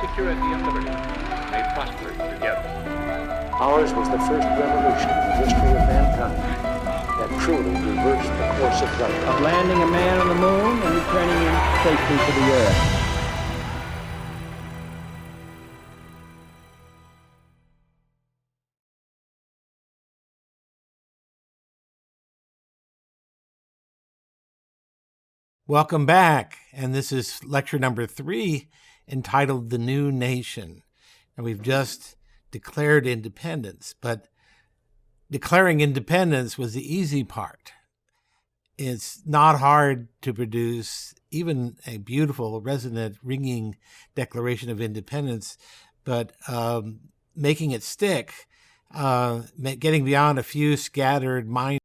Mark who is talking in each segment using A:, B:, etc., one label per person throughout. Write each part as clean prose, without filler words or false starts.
A: security and liberty may prosper together.
B: Ours was the first revolution in the history of mankind that truly reversed the course of life.
C: Of landing a man on the moon and returning him safely to the earth.
D: Welcome back, and this is lecture number 3, entitled The New Nation. And we've just declared independence, but declaring independence was the easy part. It's not hard to produce even a beautiful, resonant, ringing Declaration of Independence, but making it stick, getting beyond a few scattered minor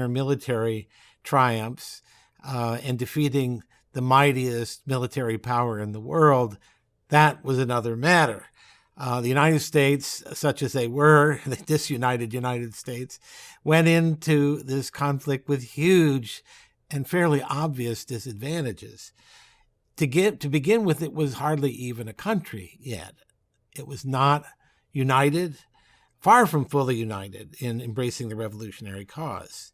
D: military triumphs and defeating the mightiest military power in the world, that was another matter. The United States, such as they were, the disunited United States, went into this conflict with huge and fairly obvious disadvantages. To begin with, it was hardly even a country yet. It was not united, far from fully united in embracing the revolutionary cause.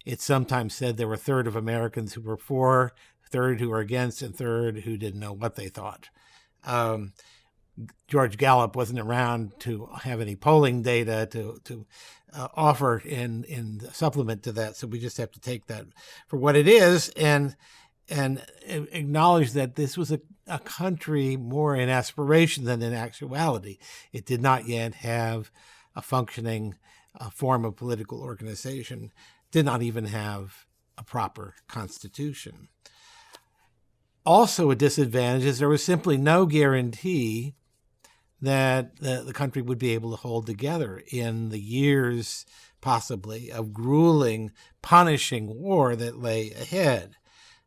D: It's sometimes said there were a third of Americans who were for, a third who were against, and a third who didn't know what they thought. George Gallup wasn't around to have any polling data to offer in supplement to that, so we just have to take that for what it is and acknowledge that this was a country more in aspiration than in actuality. It did not yet have a functioning form of political organization, did not even have a proper constitution. Also a disadvantage is there was simply no guarantee that the country would be able to hold together in the years, possibly, of grueling, punishing war that lay ahead.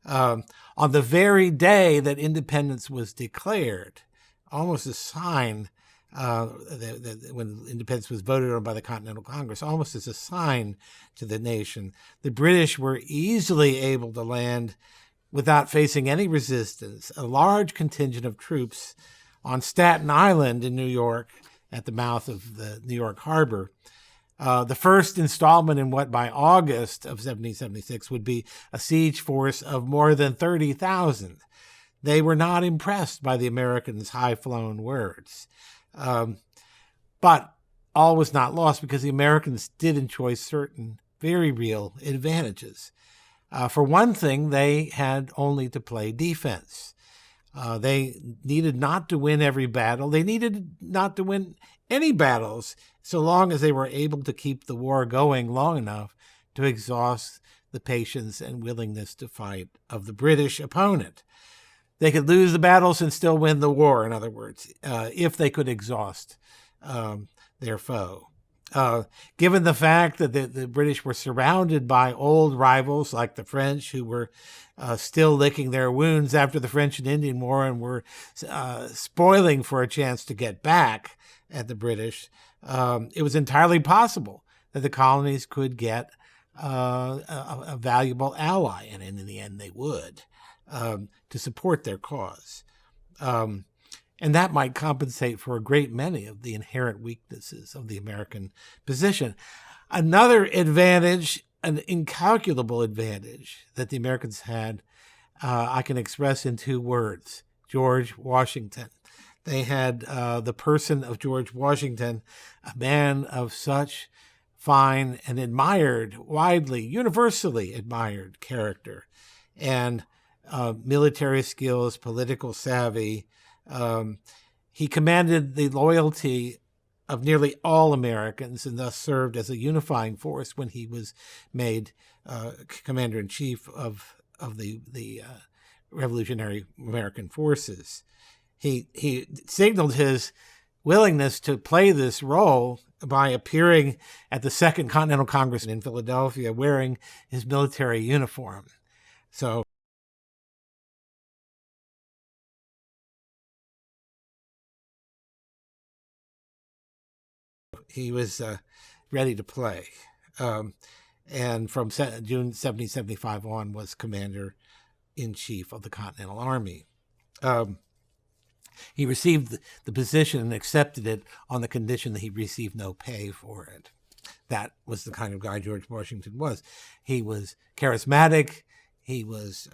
D: On the very day that independence was declared, almost a sign when independence was voted on by the Continental Congress, almost as a sign to the nation, the British were easily able to land, without facing any resistance, a large contingent of troops on Staten Island in New York at the mouth of the New York Harbor. The first installment in what by August of 1776 would be a siege force of more than 30,000. They were not impressed by the Americans' high-flown words. But all was not lost because the Americans did enjoy certain very real advantages. For one thing, they had only to play defense. They needed not to win every battle. They needed not to win any battles so long as they were able to keep the war going long enough to exhaust the patience and willingness to fight of the British opponent. They could lose the battles and still win the war, in other words, if they could exhaust their foe. Given the fact that the British were surrounded by old rivals like the French, who were still licking their wounds after the French and Indian War and were spoiling for a chance to get back at the British, it was entirely possible that the colonies could get a valuable ally, and in the end they would, to support their cause. And that might compensate for a great many of the inherent weaknesses of the American position. Another advantage, an incalculable advantage that the Americans had, I can express in 2 words: George Washington. They had the person of George Washington, a man of such fine and admired, widely, universally admired character, and military skills, political savvy. He commanded the loyalty of nearly all Americans and thus served as a unifying force when he was made commander-in-chief of the Revolutionary American Forces. He signaled his willingness to play this role by appearing at the Second Continental Congress in Philadelphia wearing his military uniform. So He was ready to play. And from June 1775 on was commander-in-chief of the Continental Army. He received the position and accepted it on the condition that he received no pay for it. That was the kind of guy George Washington was. He was charismatic. He was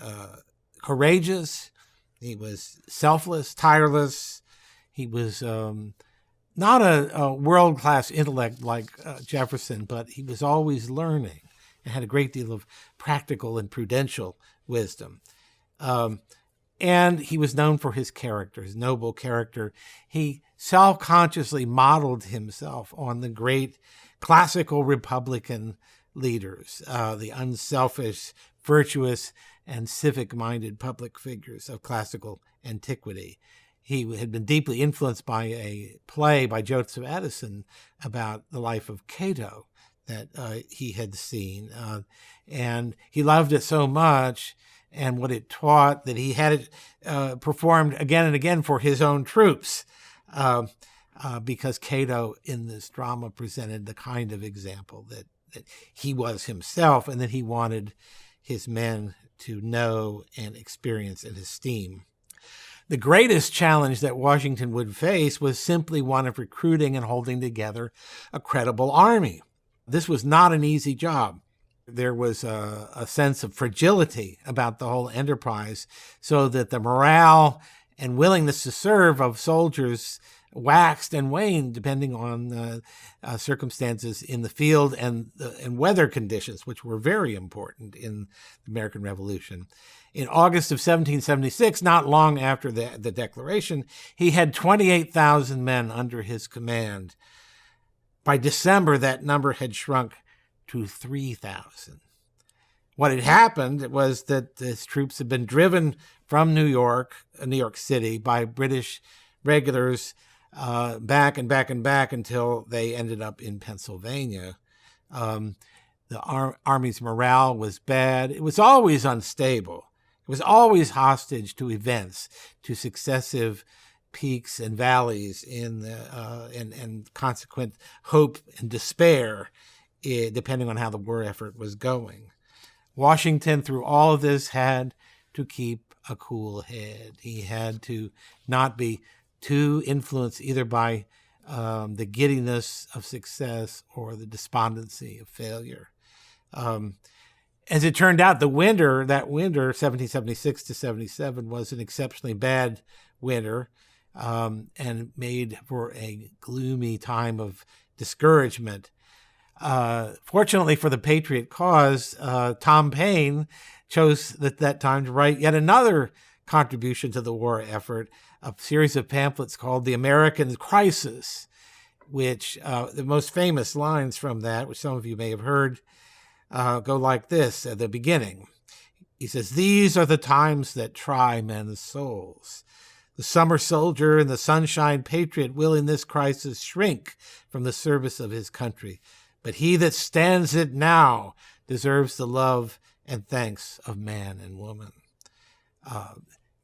D: courageous. He was selfless, tireless. He was not a world-class intellect like Jefferson, but he was always learning and had a great deal of practical and prudential wisdom. And he was known for his character, his noble character. He self-consciously modeled himself on the great classical Republican leaders, the unselfish, virtuous, and civic-minded public figures of classical antiquity. He had been deeply influenced by a play by Joseph Addison about the life of Cato that he had seen. And he loved it so much and what it taught that he had it performed again and again for his own troops because Cato in this drama presented the kind of example that he was himself and that he wanted his men to know and experience and esteem. The greatest challenge that Washington would face was simply one of recruiting and holding together a credible army. This was not an easy job. There was a sense of fragility about the whole enterprise, so that the morale and willingness to serve of soldiers waxed and waned depending on circumstances in the field and weather conditions, which were very important in the American Revolution. In August of 1776, not long after the Declaration, he had 28,000 men under his command. By December, that number had shrunk to 3,000. What had happened was that his troops had been driven from New York City, by British regulars back and back and back until they ended up in Pennsylvania. The Army's morale was bad. It was always unstable. It was always hostage to events, to successive peaks and valleys and consequent hope and despair, depending on how the war effort was going. Washington, through all of this, had to keep a cool head. He had to not be too influenced either by the giddiness of success or the despondency of failure. As it turned out, that winter, 1776 to 77, was an exceptionally bad winter and made for a gloomy time of discouragement. Fortunately for the Patriot cause, Tom Paine chose at that time to write yet another contribution to the war effort, a series of pamphlets called The American Crisis, which the most famous lines from that, which some of you may have heard, go like this at the beginning. He says, "These are the times that try men's souls. The summer soldier and the sunshine patriot will in this crisis shrink from the service of his country. But he that stands it now deserves the love and thanks of man and woman."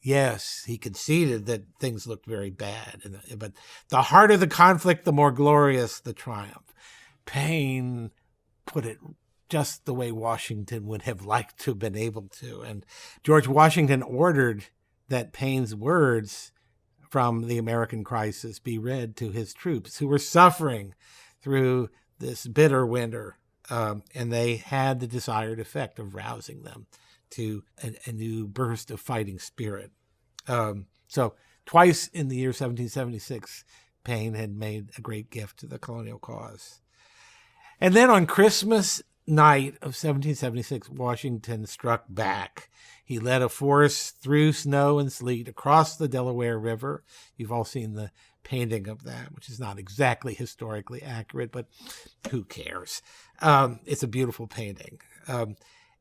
D: Yes, he conceded that things looked very bad, but the harder the conflict, the more glorious the triumph. Paine put it just the way Washington would have liked to have been able to. And George Washington ordered that Paine's words from The American Crisis be read to his troops who were suffering through this bitter winter, and they had the desired effect of rousing them to a new burst of fighting spirit. So twice in the year 1776, Paine had made a great gift to the colonial cause. And then on Christmas night of 1776, Washington struck back. He led a force through snow and sleet across the Delaware River. You've all seen the painting of that, which is not exactly historically accurate, but who cares? It's a beautiful painting.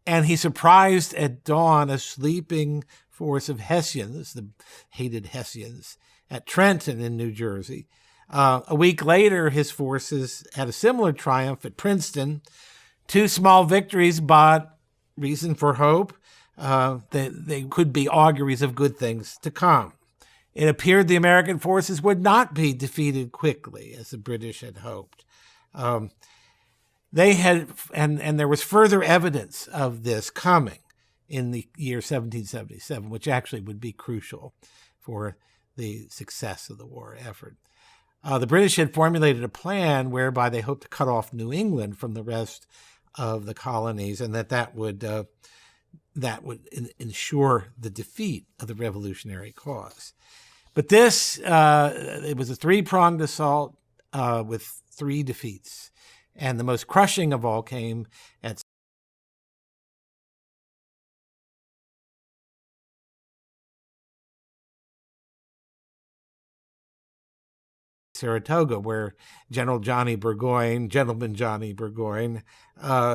D: And he surprised at dawn a sleeping force of Hessians, the hated Hessians, at Trenton in New Jersey. A week later, his forces had a similar triumph at Princeton. 2 small victories, but reason for hope. They could be auguries of good things to come. It appeared the American forces would not be defeated quickly, as the British had hoped. They had, and there was further evidence of this coming in the year 1777, which actually would be crucial for the success of the war effort. The British had formulated a plan whereby they hoped to cut off New England from the rest of the colonies, and that would ensure the defeat of the revolutionary cause. But this, it was a three-pronged assault with three defeats. And the most crushing of all came at Saratoga, where Gentleman Johnny Burgoyne,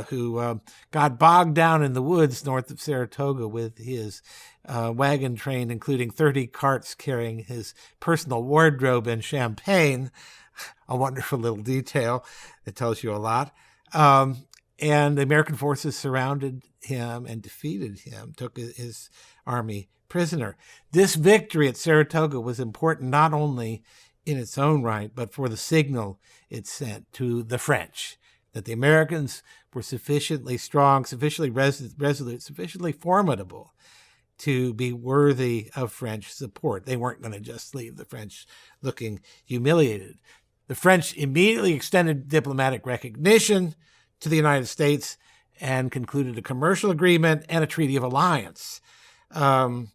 D: who got bogged down in the woods north of Saratoga with his wagon train, including 30 carts carrying his personal wardrobe and champagne, a wonderful little detail that tells you a lot. And the American forces surrounded him and defeated him, took his army prisoner. This victory at Saratoga was important not only in its own right, but for the signal it sent to the French that the Americans were sufficiently strong, sufficiently resolute, sufficiently formidable to be worthy of French support. They weren't going to just leave the French looking humiliated. The French immediately extended diplomatic recognition to the United States and concluded a commercial agreement and a treaty of alliance. And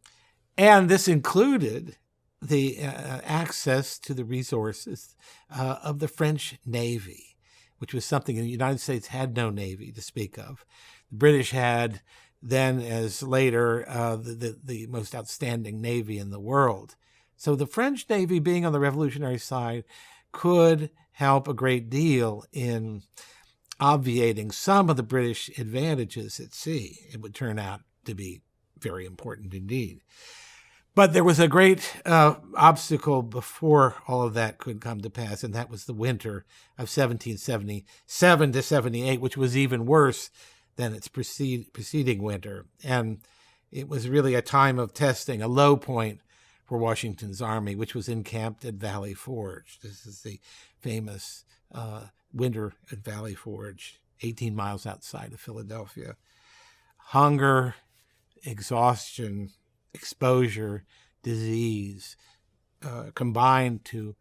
D: this included the access to the resources of the French Navy, which was something the United States had no navy to speak of. The British had then, as later, the most outstanding navy in the world. So the French Navy, being on the revolutionary side, could help a great deal in obviating some of the British advantages at sea. It would turn out to be very important indeed. But there was a great obstacle before all of that could come to pass, and that was the winter of 1777 to 78, which was even worse than its preceding winter. And it was really a time of testing, a low point for Washington's army, which was encamped at Valley Forge. This is the famous winter at Valley Forge, 18 miles outside of Philadelphia. Hunger, exhaustion, exposure, disease combined to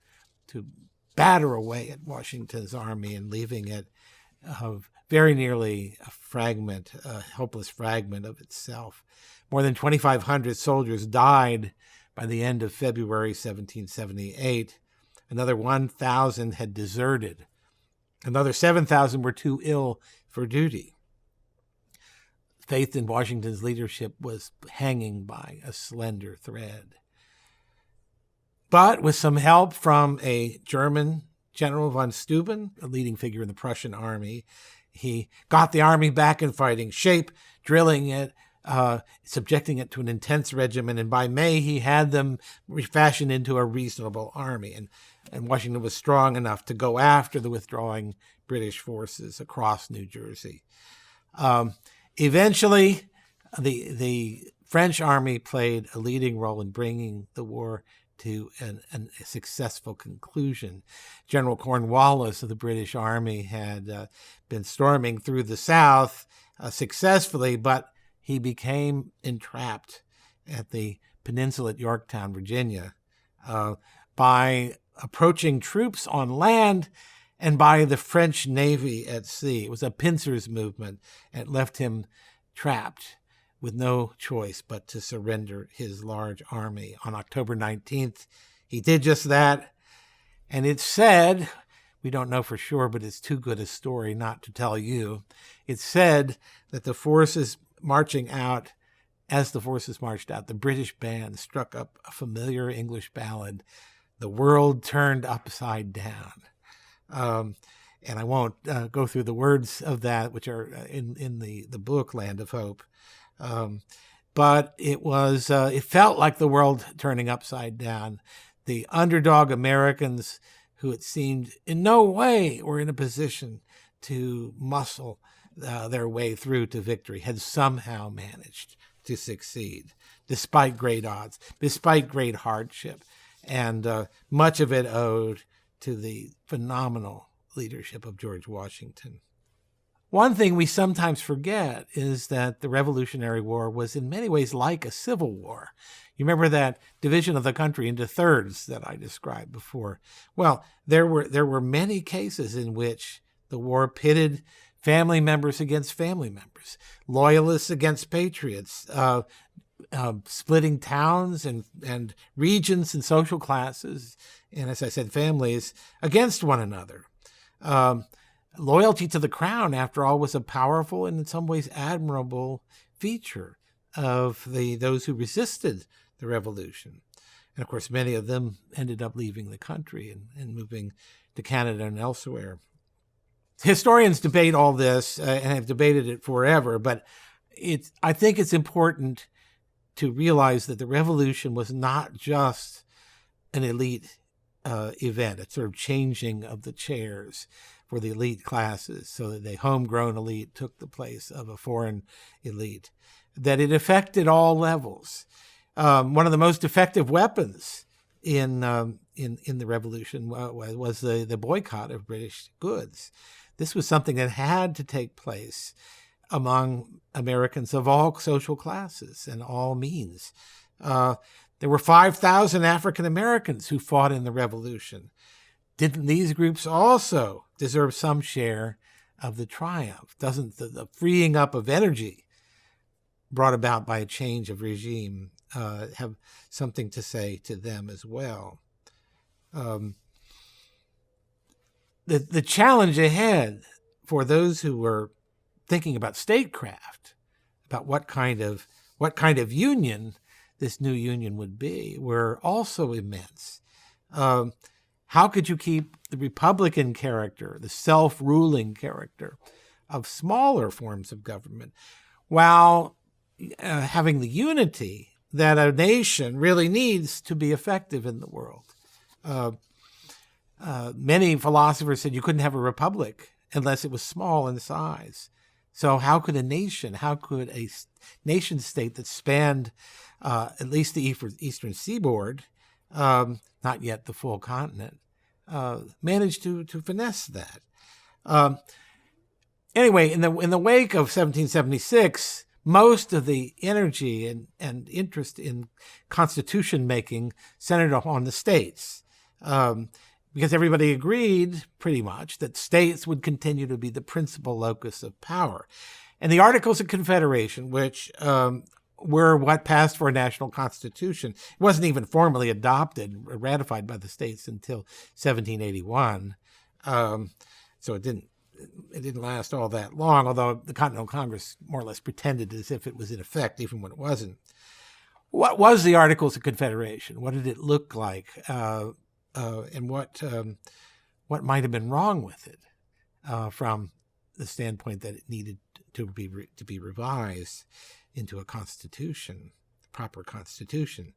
D: batter away at Washington's army and leaving it very nearly a helpless fragment of itself. More than 2,500 soldiers died by the end of February 1778. Another 1,000 had deserted. Another 7,000 were too ill for duty. Faith in Washington's leadership was hanging by a slender thread. But with some help from a German General von Steuben, a leading figure in the Prussian army, he got the army back in fighting shape, drilling it, subjecting it to an intense regimen, and by May he had them refashioned into a reasonable army. And Washington was strong enough to go after the withdrawing British forces across New Jersey. Eventually, the French army played a leading role in bringing the war to a successful conclusion. General Cornwallis of the British Army had been storming through the South successfully, but he became entrapped at the peninsula at Yorktown, Virginia, by approaching troops on land and by the French Navy at sea. It was a pincers movement and left him trapped with no choice but to surrender his large army. On October 19th, he did just that. And it's said, we don't know for sure, but it's too good a story not to tell you. It's said that the forces marching out, as the forces marched out, the British band struck up a familiar English ballad, "The World Turned Upside Down." And I won't go through the words of that, which are in the book Land of Hope. But it felt like the world turning upside down. The underdog Americans, who it seemed in no way were in a position to muscle their way through to victory, had somehow managed to succeed, despite great odds, despite great hardship. And much of it owed to the phenomenal leadership of George Washington. One thing we sometimes forget is that the Revolutionary War was in many ways like a civil war. You remember that division of the country into thirds that I described before? Well, there were many cases in which the war pitted family members against family members, loyalists against patriots, splitting towns and regions and social classes, and as I said, families against one another. Loyalty to the crown, after all, was a powerful and in some ways admirable feature of those who resisted the revolution. And of course, many of them ended up leaving the country and moving to Canada and elsewhere. Historians debate all this and have debated it forever, but I think it's important to realize that the revolution was not just an elite event, a sort of changing of the chairs for the elite classes so that the homegrown elite took the place of a foreign elite, that it affected all levels. One of the most effective weapons in the revolution was the boycott of British goods. This was something that had to take place among Americans of all social classes and all means. There were 5,000 African Americans who fought in the revolution. Didn't these groups also deserve some share of the triumph? Doesn't the freeing up of energy brought about by a change of regime have something to say to them as well? The challenge ahead for those who were thinking about statecraft, about what kind of union this new union would be, were also immense. How could you keep the Republican character, the self-ruling character of smaller forms of government, while having the unity that a nation really needs to be effective in the world? Many philosophers said you couldn't have a republic unless it was small in size. So how could a nation state that spanned at least the eastern seaboard, not yet the full continent, manage to finesse that? Anyway, in the wake of 1776, most of the energy and interest in constitution making centered on the states, because everybody agreed pretty much that states would continue to be the principal locus of power. And the Articles of Confederation, which were what passed for a national constitution, it wasn't even formally adopted or ratified by the states until 1781. So it didn't last all that long, although the Continental Congress more or less pretended as if it was in effect, even when it wasn't. What was the Articles of Confederation? What did it look like? And what might have been wrong with it from the standpoint that it needed to be revised into a constitution, proper constitution?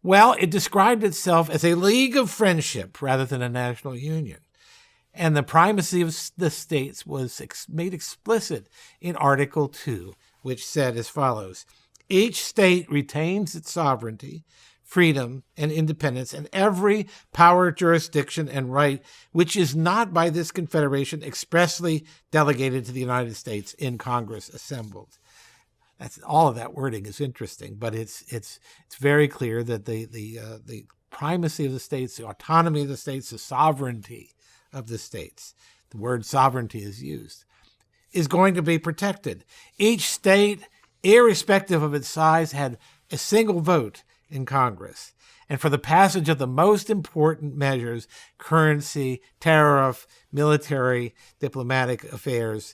D: Well, it described itself as a league of friendship rather than a national union. And the primacy of the states was made explicit in Article 2, which said as follows: each state retains its sovereignty, freedom, and independence, and every power, jurisdiction, and right which is not by this confederation expressly delegated to the United States in Congress assembled. All of that wording is interesting, but it's very clear that the primacy of the states, the autonomy of the states, the sovereignty of the states, the word sovereignty is used, is going to be protected. Each state, irrespective of its size, had a single vote in Congress. And for the passage of the most important measures, currency, tariff, military, diplomatic affairs,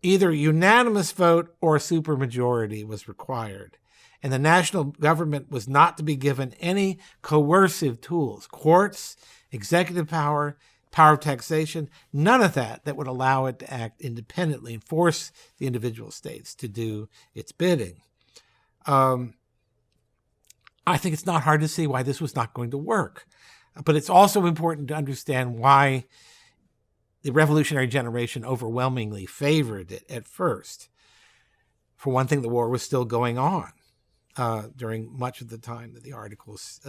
D: either unanimous vote or supermajority was required. And the national government was not to be given any coercive tools, courts, executive power, power of taxation, none of that would allow it to act independently and force the individual states to do its bidding. I think it's not hard to see why this was not going to work. But it's also important to understand why the revolutionary generation overwhelmingly favored it at first. For one thing, the war was still going on during much of the time that the Articles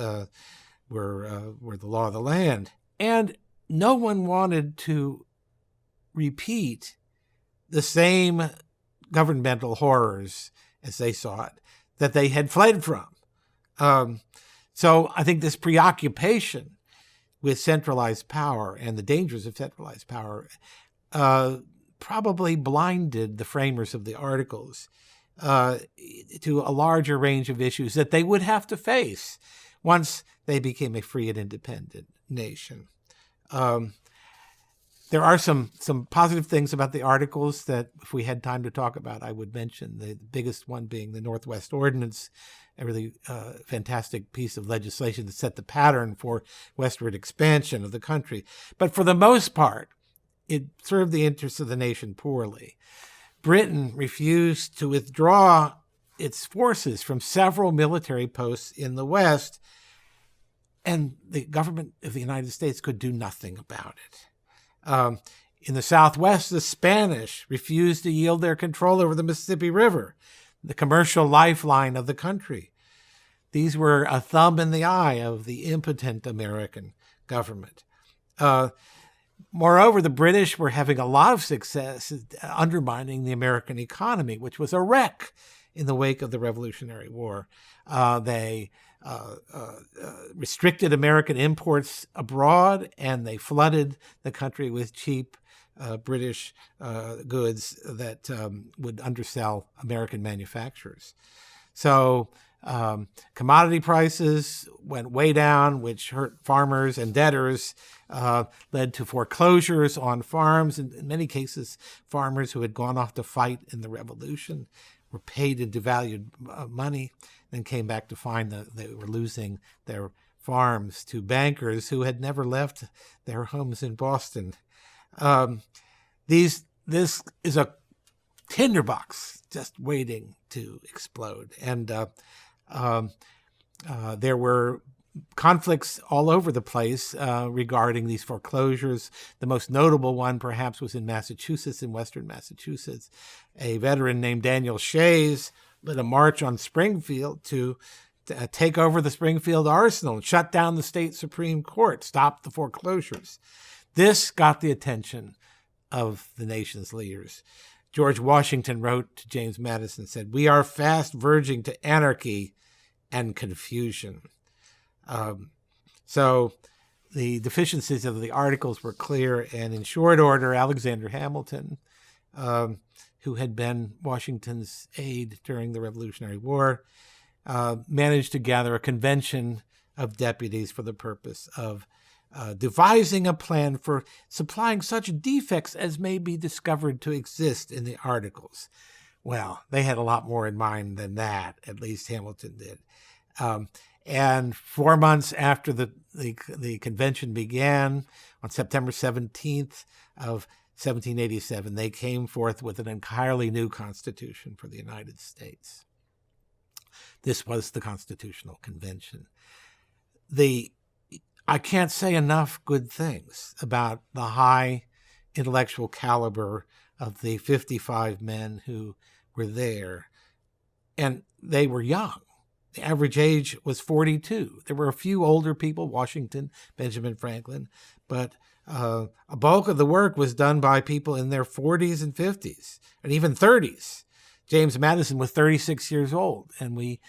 D: were the law of the land. And no one wanted to repeat the same governmental horrors, as they saw it, that they had fled from. So I think this preoccupation with centralized power and the dangers of centralized power probably blinded the framers of the Articles to a larger range of issues that they would have to face once they became a free and independent nation. There are some positive things about the Articles that, if we had time to talk about, I would mention. The biggest one being the Northwest Ordinance, a really fantastic piece of legislation that set the pattern for westward expansion of the country. But for the most part, it served the interests of the nation poorly. Britain refused to withdraw its forces from several military posts in the West, and the government of the United States could do nothing about it. In the Southwest, the Spanish refused to yield their control over the Mississippi River, the commercial lifeline of the country. These were a thumb in the eye of the impotent American government. Moreover, the British were having a lot of success undermining the American economy, which was a wreck in the wake of the Revolutionary War. They restricted American imports abroad, and they flooded the country with cheap British goods that would undersell American manufacturers. So commodity prices went way down, which hurt farmers and debtors, led to foreclosures on farms. And in many cases, farmers who had gone off to fight in the Revolution were paid in devalued money, then came back to find that they were losing their farms to bankers who had never left their homes in Boston. This is a tinderbox just waiting to explode. And there were conflicts all over the place regarding these foreclosures. The most notable one, perhaps, was in Massachusetts, in western Massachusetts. A veteran named Daniel Shays led a march on Springfield to take over the Springfield Arsenal and shut down the state Supreme Court, stop the foreclosures. This got the attention of the nation's leaders. George Washington wrote to James Madison and said, "We are fast verging to anarchy and confusion." So the deficiencies of the Articles were clear, and in short order, Alexander Hamilton, who had been Washington's aide during the Revolutionary War, managed to gather a convention of deputies for the purpose of devising a plan for supplying such defects as may be discovered to exist in the Articles. Well, they had a lot more in mind than that, at least Hamilton did. And 4 months after the convention began, on September 17th of 1787, they came forth with an entirely new constitution for the United States. This was the Constitutional Convention. I can't say enough good things about the high intellectual caliber of the 55 men who were there. And they were young. The average age was 42. There were a few older people, Washington, Benjamin Franklin, but a bulk of the work was done by people in their 40s and 50s, and even 30s. James Madison was 36 years old, and we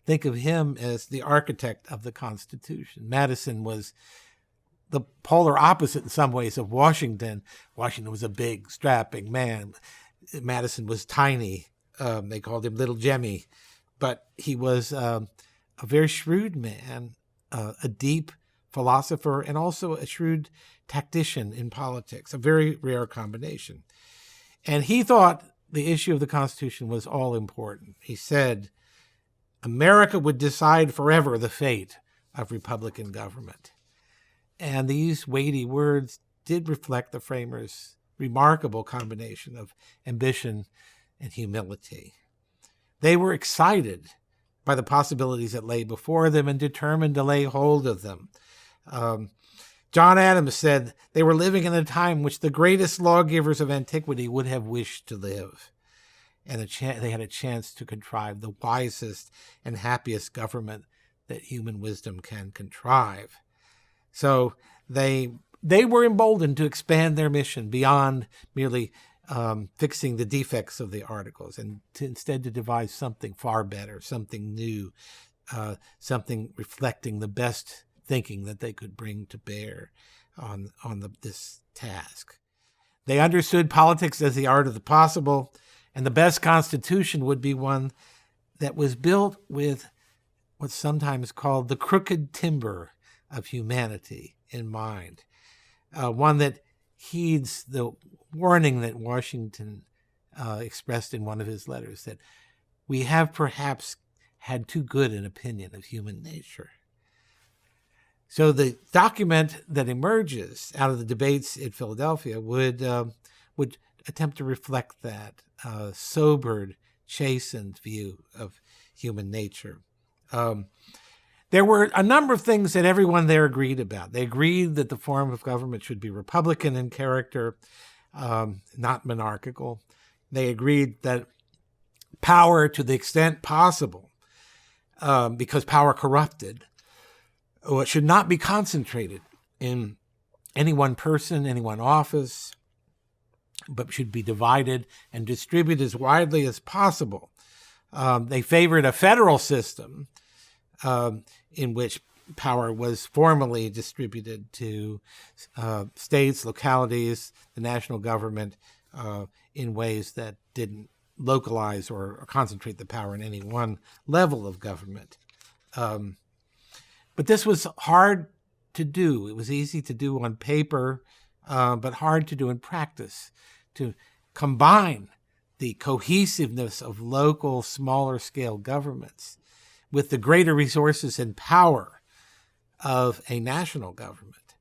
D: think of him as the architect of the Constitution. Madison was the polar opposite in some ways of Washington. Washington was a big, strapping man. Madison was tiny. They called him Little Jemmy. But he was a very shrewd man, a deep philosopher, and also a shrewd tactician in politics, a very rare combination. And he thought the issue of the Constitution was all important. He said, America would decide forever the fate of Republican government. And these weighty words did reflect the framers' remarkable combination of ambition and humility. They were excited by the possibilities that lay before them and determined to lay hold of them. John Adams said they were living in a time in which the greatest lawgivers of antiquity would have wished to live. And they had a chance to contrive the wisest and happiest government that human wisdom can contrive. So they they were emboldened to expand their mission beyond merely fixing the defects of the articles, and instead to devise something far better, something new, something reflecting the best thinking that they could bring to bear on this task. They understood politics as the art of the possible, and the best constitution would be one that was built with what's sometimes called the crooked timber of humanity in mind, one that heeds the warning that Washington expressed in one of his letters, that we have perhaps had too good an opinion of human nature. So the document that emerges out of the debates in Philadelphia would attempt to reflect that sobered, chastened view of human nature. There were a number of things that everyone there agreed about. They agreed that the form of government should be republican in character, not monarchical. They agreed that power, to the extent possible, because power corrupted, should not be concentrated in any one person, any one office, but should be divided and distributed as widely as possible. They favored a federal system in which power was formally distributed to states, localities, the national government, in ways that didn't localize or concentrate the power in any one level of government. But this was hard to do. It was easy to do on paper, but hard to do in practice, to combine the cohesiveness of local, smaller-scale governments with the greater resources and power of a national government.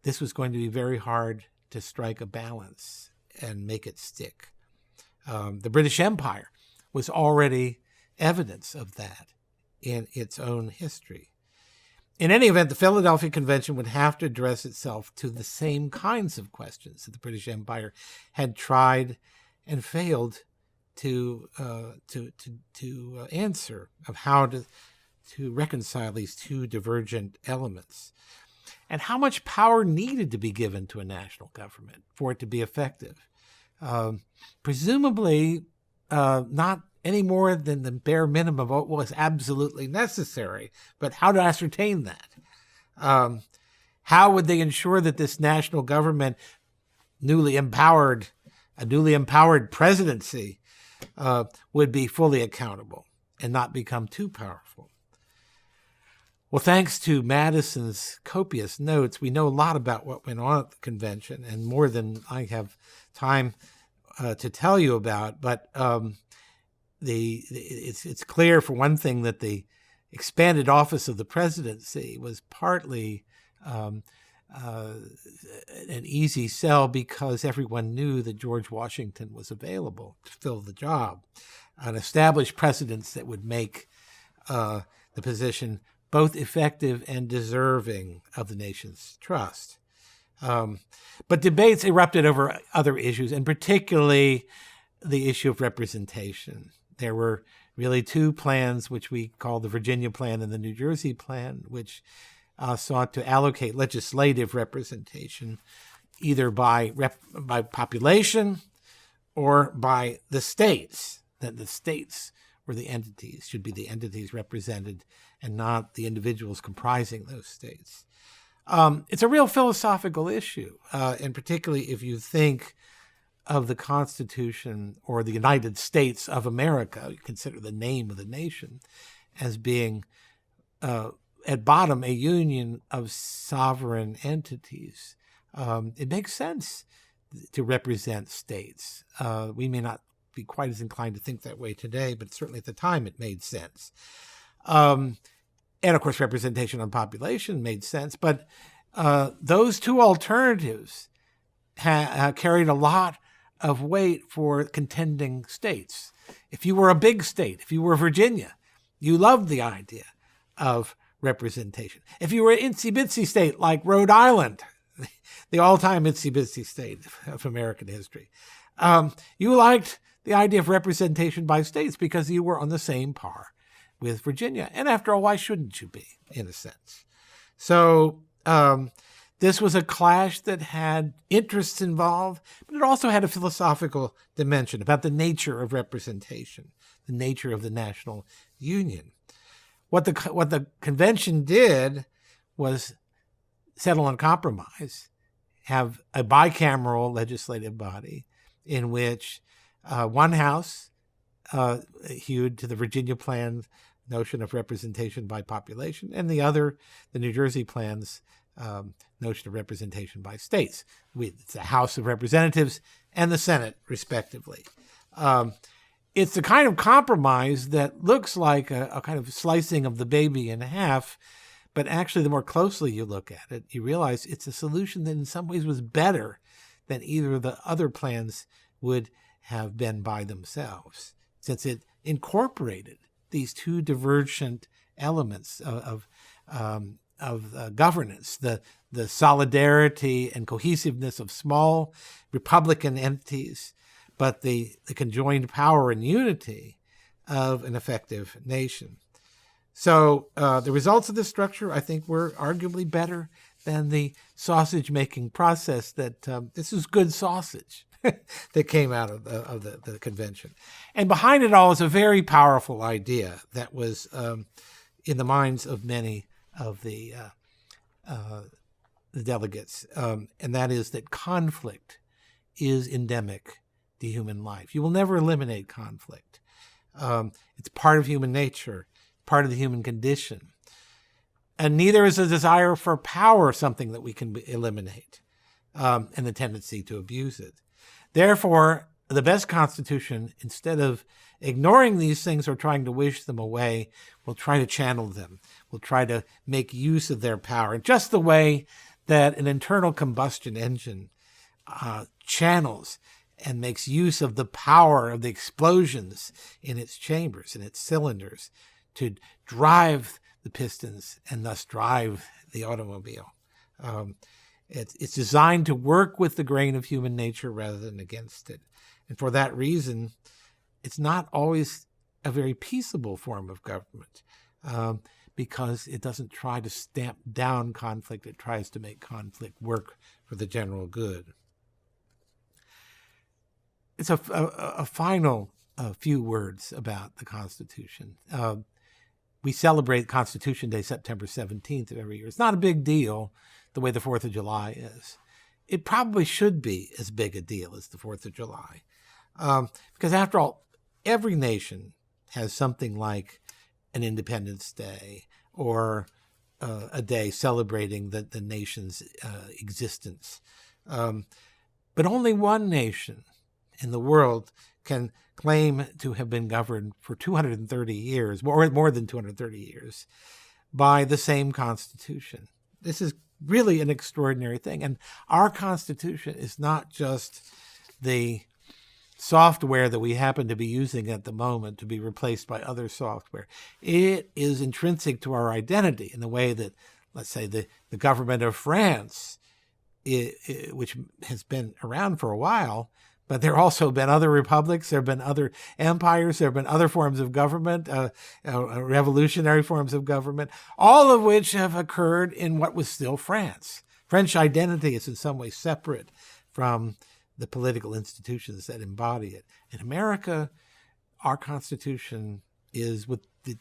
D: This was going to be very hard to strike a balance and make it stick. The British Empire was already evidence of that in its own history. In any event, the Philadelphia Convention would have to address itself to the same kinds of questions that the British Empire had tried and failed to answer, of how to reconcile these two divergent elements, and how much power needed to be given to a national government for it to be effective. Presumably, not any more than the bare minimum of what was absolutely necessary, but how to ascertain that? How would they ensure that this national government, a newly empowered presidency, would be fully accountable and not become too powerful? Well, thanks to Madison's copious notes, we know a lot about what went on at the convention, and more than I have time to tell you about. But it's clear, for one thing, that the expanded office of the presidency was partly an easy sell because everyone knew that George Washington was available to fill the job, an established precedence that would make the position both effective and deserving of the nation's trust. But debates erupted over other issues, and particularly the issue of representation. There were really two plans, which we call the Virginia Plan and the New Jersey Plan, which sought to allocate legislative representation either by population or by the states, that the states were the entities, should be the entities represented and not the individuals comprising those states. It's a real philosophical issue, and particularly if you think of the Constitution or the United States of America, you consider the name of the nation as being, at bottom, a union of sovereign entities. It makes sense to represent states. We may not be quite as inclined to think that way today, but certainly at the time it made sense. And of course, representation on population made sense, but those two alternatives carried a lot of weight for contending states. If you were a big state, if you were Virginia, you loved the idea of representation. If you were an itsy-bitsy state like Rhode Island, the all-time itsy-bitsy state of American history, you liked the idea of representation by states because you were on the same par with Virginia. And after all, why shouldn't you be, in a sense? So This was a clash that had interests involved, but it also had a philosophical dimension about the nature of representation, the nature of the national union. What the convention did was settle on compromise, have a bicameral legislative body in which one house hewed to the Virginia Plan notion of representation by population, and the other, the New Jersey Plan's notion of representation by states. It's the House of Representatives and the Senate, respectively. It's the kind of compromise that looks like a kind of slicing of the baby in half, but actually the more closely you look at it, you realize it's a solution that in some ways was better than either of the other plans would have been by themselves, since it incorporated these two divergent elements of governance, the solidarity and cohesiveness of small republican entities, but the conjoined power and unity of an effective nation. So the results of this structure, I think, were arguably better than the sausage-making process that this is good sausage that came out of the convention. And behind it all is a very powerful idea that was in the minds of many of the delegates, and that is that conflict is endemic to human life. You will never eliminate conflict. It's part of human nature, part of the human condition. And neither is a desire for power something that we can eliminate, and the tendency to abuse it. Therefore, the best constitution, instead of ignoring these things or trying to wish them away, will try to channel them, will try to make use of their power in just the way that an internal combustion engine channels and makes use of the power of the explosions in its chambers and its cylinders to drive the pistons and thus drive the automobile. It's designed to work with the grain of human nature rather than against it. And for that reason, it's not always a very peaceable form of government, because it doesn't try to stamp down conflict. It tries to make conflict work for the general good. It's a final few words about the Constitution. We celebrate Constitution Day September 17th of every year. It's not a big deal the way the 4th of July is. It probably should be as big a deal as the 4th of July. Because after all, every nation has something like an Independence Day or a day celebrating the nation's existence. But only one nation in the world can claim to have been governed for 230 years, or more than 230 years, by the same Constitution. This is really an extraordinary thing. And our Constitution is not just the software that we happen to be using at the moment to be replaced by other software. It is intrinsic to our identity in the way that, let's say, the government of France, which has been around for a while, but there have also been other republics, there have been other empires, there have been other forms of government, revolutionary forms of government, all of which have occurred in what was still France. French identity is in some way separate from the political institutions that embody it. In America, our Constitution is, with the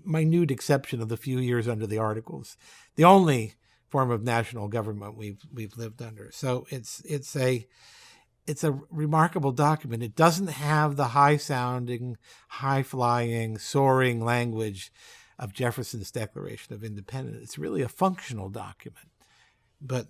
D: minute exception of the few years under the Articles, the only form of national government we've lived under. So it's a remarkable document. It doesn't have the high-sounding, high-flying, soaring language of Jefferson's Declaration of Independence. It's really a functional document. But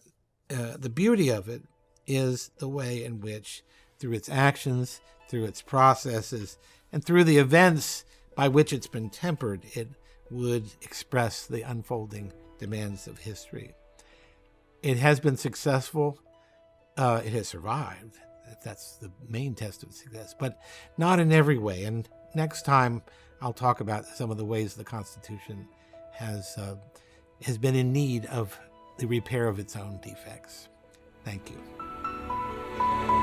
D: the beauty of it is the way in which, through its actions, through its processes, and through the events by which it's been tempered, it would express the unfolding demands of history. It has been successful. It has survived. That's the main test of success, but not in every way. And next time, I'll talk about some of the ways the Constitution has been in need of the repair of its own defects. Thank you.